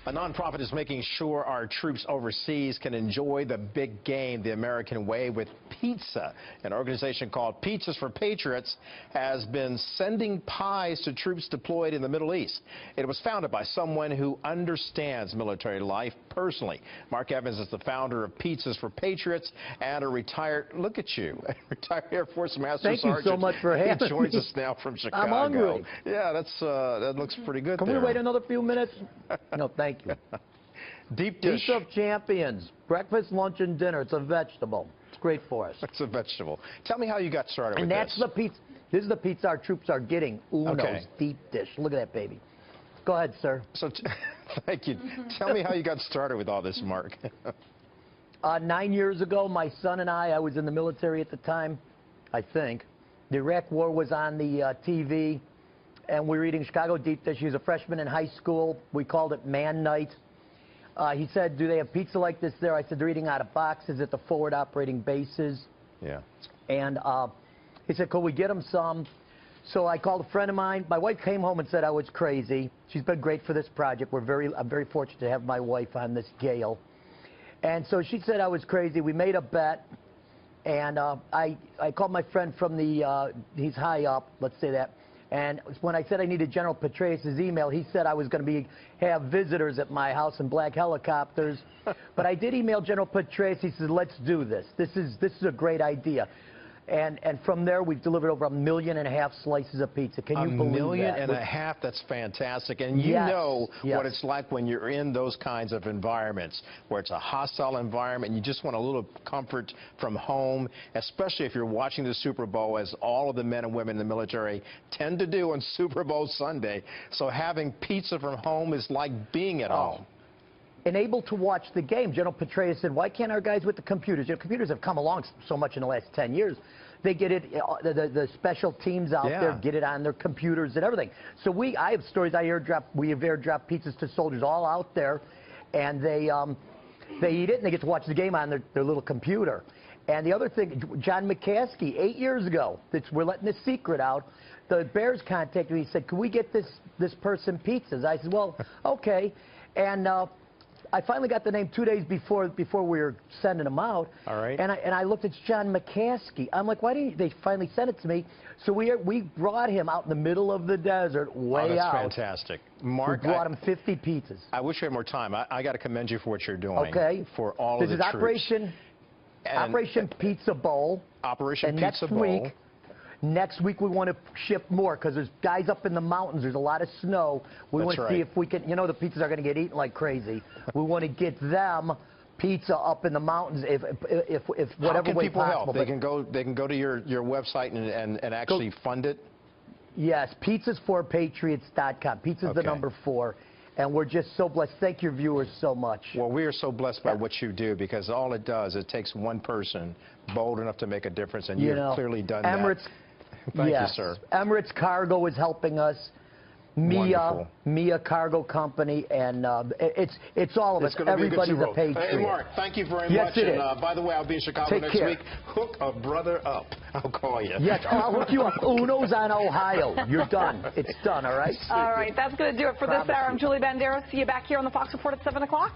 A nonprofit is making sure our troops overseas can enjoy the big game the American way with pizza. An organization called Pizzas for Patriots has been sending pies to troops deployed in the Middle East. It was founded by someone who understands military life personally. Mark Evans is the founder of Pizzas for Patriots and a retired, look at you, retired Air Force Master Thank Sergeant. you so much for having me. He joins us now from Chicago. I'm hungry. Yeah, that looks pretty good. Can there. we wait another few minutes? No, thank you. Deep dish. Pizza of champions. Breakfast, lunch, and dinner. It's a vegetable. It's great for us. It's a vegetable. Tell me how you got started with this. And that's the pizza. This is the pizza our troops are getting. Uno's deep dish. Look at that baby. Go ahead, sir. So, thank you. Tell me how you got started with all this, Mark. 9 years ago, my son and I was in the military at the time, I think. The Iraq War was on the TV, and we were eating Chicago deep dish. He was a freshman in high school. We called it Man Night. He said, do they have pizza like this there? I said, they're eating out of boxes at the forward operating bases. Yeah. And he said, could we get them some? So I called a friend of mine. My wife came home and said I was crazy. She's been great for this project. I'm very fortunate to have my wife on this, Gail. And so she said I was crazy. We made a bet. And I called my friend from he's high up, let's say that. And when I said I needed General Petraeus' email, he said I was going to have visitors at my house in black helicopters. But I did email General Petraeus. He said, let's do this. This is a great idea. And from there, we've delivered over 1.5 million slices of pizza. Can you believe that? 1.5 million, that's fantastic. And you know what it's like when you're in those kinds of environments, where it's a hostile environment, and you just want a little comfort from home, especially if you're watching the Super Bowl, as all of the men and women in the military tend to do on Super Bowl Sunday. So having pizza from home is like being at home. And able to watch the game. General Petraeus said, why can't our guys with the computers? You know, computers have come along so much in the last 10 years. They get it, the special teams out there get it on their computers and everything. So I have stories we have airdropped pizzas to soldiers all out there, and they eat it and they get to watch the game on their little computer. And the other thing, John McCaskey, 8 years ago, we're letting this secret out. The Bears contacted me. He said, can we get this person pizzas? I said, well, okay. And I finally got the name 2 days before we were sending them out. All right. And I looked at John McCaskey. I'm like, why didn't they finally send it to me? So we brought him out in the middle of the desert, way out. That's fantastic. Mark, we brought him 50 pizzas. I wish we had more time. I got to commend you for what you're doing. Okay. For all of the troops. This is Operation Pizza Bowl. Operation Pizza Bowl. Next week we want to ship more because there's guys up in the mountains. There's a lot of snow. We want to see if we can. You know, the pizzas are going to get eaten like crazy. We want to get them pizza up in the mountains if whatever way possible. How can people help? They can go to your website and actually fund it. Yes, pizzasforpatriots.com. Pizza's the number 4. And we're just so blessed. Thank your viewers so much. Well, we are so blessed by what you do, because all it does, it takes one person bold enough to make a difference, and you've clearly done that. Thank you, sir. Emirates Cargo is helping us. Mia Cargo Company, and it's all of us. Everybody's a Patriot. Hey, Mark, thank you very much. It is. By the way, I'll be in Chicago next week. Hook a brother up. I'll call you. Yes, I'll hook you up. Uno's on Ohio. You're done. It's done, all right? All right, that's going to do it for this hour. I'm Julie Banderas. See you back here on the Fox Report at 7 o'clock.